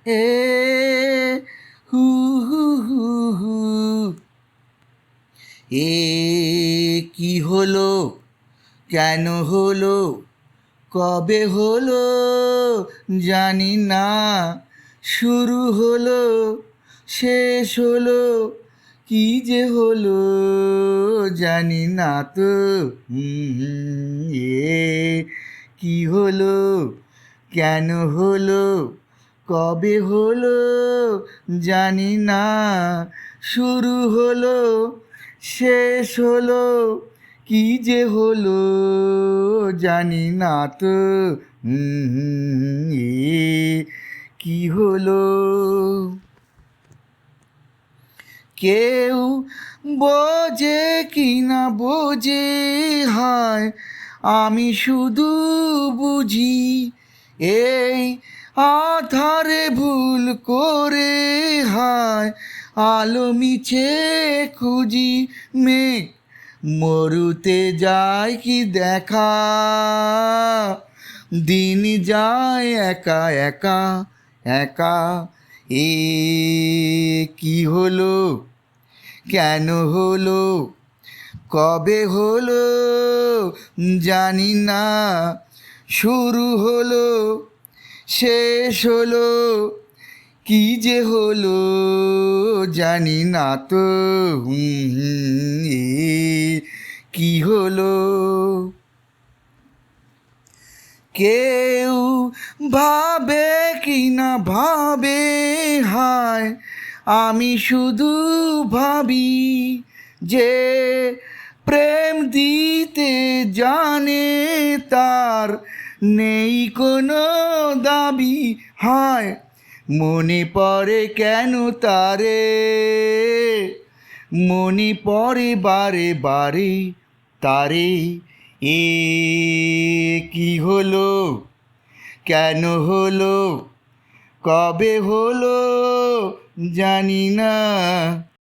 এ হু হু হু হু। এ কি হলো, কেন হলো, কবে হলো জানি না, শুরু হলো শেষ হলো, কি যে হলো জানি না তো। এ কি হলো, কেন হলো, কবে হলো জানি না, শুরু হলো শেষ হলো, কি যে হলো জানি না তো। এ কি হলো। কেউ বোঝে কি না বোঝে, হায় আমি শুধু বুঝি এই আধারে ভুল করে, হায় আলো মিছে খুঁজি। মেঘ মরুতে যায় কি দেখা, দিন যায় একা একা একা। এ কি হলো, কেন হলো, কবে হলো জানি না, শুরু হলো শেষ হলো, কি যে হলো জানি না তো। এ কি হলো। কেউ ভাবে কি না ভাবে, হায় আমি শুধু ভাবি যে প্রেম দিতে জানে তার নেই কোনো দাবি, হায় মনে পড়ে কেন তারে, মনে পড়ে বারে বারে তারে। এ কি হলো, কেন হলো, কবে হলো জানি না।